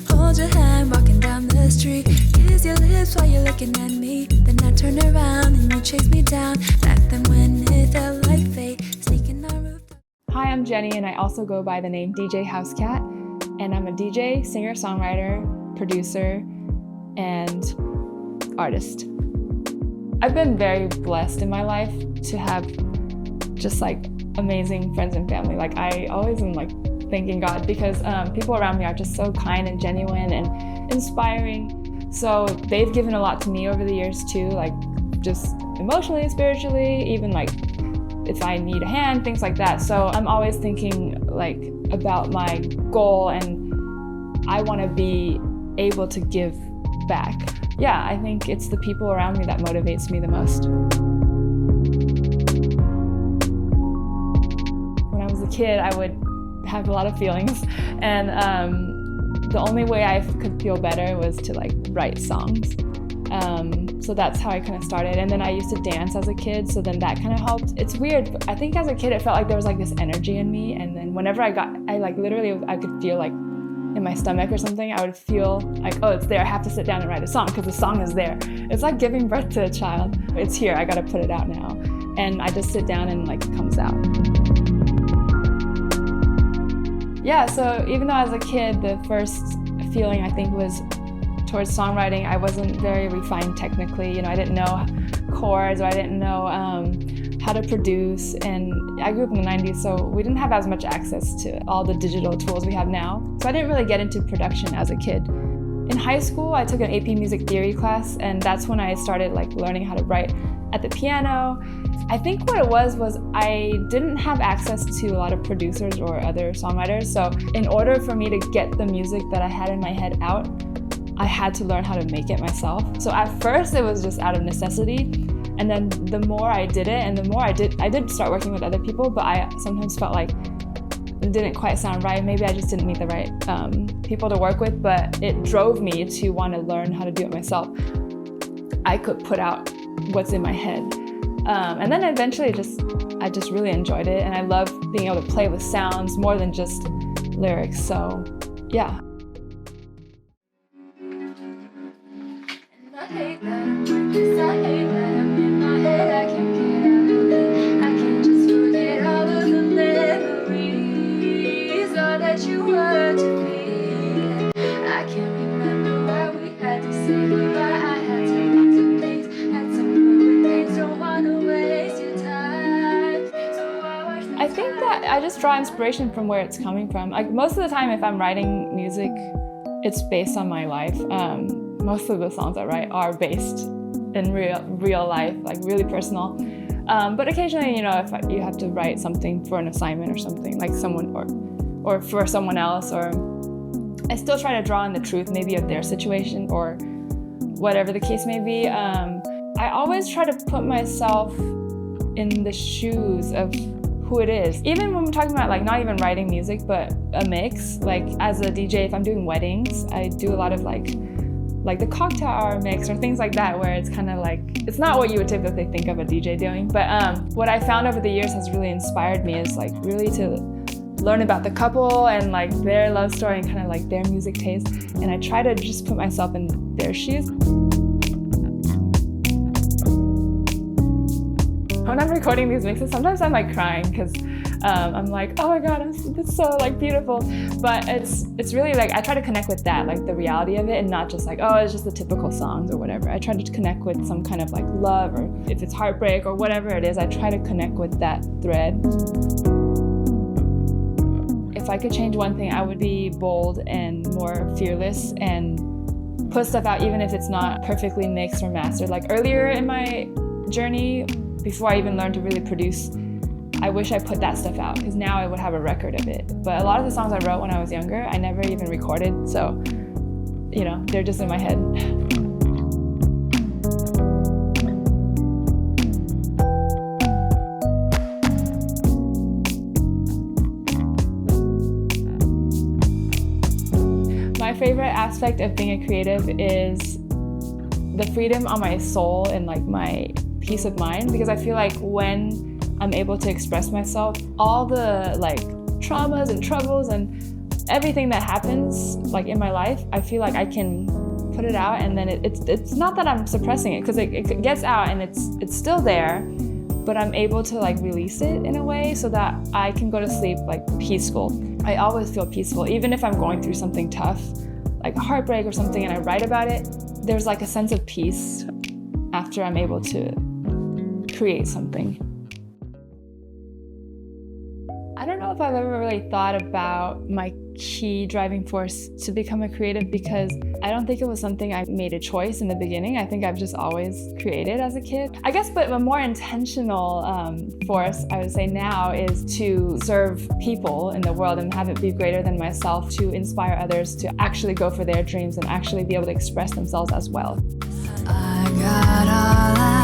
Hold your hand walking down the street. Kiss your lips while you're looking at me. Then I turn around and you chase me down. Back then when it felt like fate, sneaking on rooftop. Hi, I'm Jenny, and I also go by the name DJ Hauskaat. And I'm a DJ, singer, songwriter, producer, and artist. I've been very blessed in my life to have just like amazing friends and family. Like I always am like thanking God because people around me are just so kind and genuine and inspiring. So they've given a lot to me over the years too, like just emotionally, spiritually, even like if I need a hand, things like that. So I'm always thinking like about my goal, and I want to be able to give back. Yeah, I think it's the people around me that motivates me the most. When I was a kid, I would have a lot of feelings, and the only way I could feel better was to like write songs. So that's how I kind of started, and then I used to dance as a kid, so then that kind of helped. It's weird, but I think as a kid it felt like there was like this energy in me, and then whenever I could feel like in my stomach or something, I would feel like, oh, it's there, I have to sit down and write a song because the song is there. It's like giving birth to a child. It's here, I gotta put it out now. And I just sit down and like it comes out. Yeah, so even though as a kid, the first feeling I think was towards songwriting, I wasn't very refined technically. You know, I didn't know chords, or I didn't know how to produce, and I grew up in the 90s, so we didn't have as much access to all the digital tools we have now. So I didn't really get into production as a kid. In high school, I took an AP music theory class, and that's when I started like learning how to write at the piano. I think what it was I didn't have access to a lot of producers or other songwriters, so in order for me to get the music that I had in my head out, I had to learn how to make it myself. So at first it was just out of necessity, and then the more I did it and the more I did start working with other people, but I sometimes felt like it didn't quite sound right. Maybe I just didn't meet the right people to work with, but it drove me to want to learn how to do it myself. I could put out what's in my head. And then eventually I just really enjoyed it, and I love being able to play with sounds more than just lyrics, so yeah. I hate that I'm like this, I hate that I'm in my head, I can't get out of it. I can't just forget all of the memories, all that you were to me. I can't remember why we had to say goodbye. I had to run to place, had to move with things, don't wanna waste your time. So I think that I just draw inspiration from where it's coming from. Like most of the time if I'm writing music, it's based on my life. Most of the songs I write are based in real life, like really personal. But occasionally, you know, if you have to write something for an assignment or something, like someone or for someone else, or I still try to draw in the truth maybe of their situation or whatever the case may be. I always try to put myself in the shoes of who it is. Even when we're talking about like not even writing music, but a mix, like as a DJ, if I'm doing weddings, I do a lot of like the cocktail hour mix or things like that, where it's kind of like, it's not what you would typically think of a DJ doing, but what I found over the years has really inspired me is like really to learn about the couple and like their love story and kind of like their music taste, and I try to just put myself in their shoes. When I'm recording these mixes, sometimes I'm like crying because I'm like, oh my God, it's so like beautiful. But it's really like, I try to connect with that, like the reality of it, and not just like, oh, it's just the typical songs or whatever. I try to connect with some kind of like love, or if it's heartbreak or whatever it is, I try to connect with that thread. If I could change one thing, I would be bold and more fearless and put stuff out even if it's not perfectly mixed or mastered. Like earlier in my journey, before I even learned to really produce, I wish I put that stuff out, because now I would have a record of it. But a lot of the songs I wrote when I was younger, I never even recorded, so, you know, they're just in my head. My favorite aspect of being a creative is the freedom on my soul and like my peace of mind, because I feel like when I'm able to express myself, all the like traumas and troubles and everything that happens like in my life, I feel like I can put it out, and then it's not that I'm suppressing it, because it gets out and it's still there, but I'm able to like release it in a way so that I can go to sleep like peaceful. I always feel peaceful, even if I'm going through something tough, like a heartbreak or something, and I write about it, there's like a sense of peace after I'm able to create something. I don't know if I've ever really thought about my key driving force to become a creative, because I don't think it was something I made a choice in the beginning. I think I've just always created as a kid. I guess, but a more intentional force, I would say now, is to serve people in the world and have it be greater than myself, to inspire others to actually go for their dreams and actually be able to express themselves as well. I got all I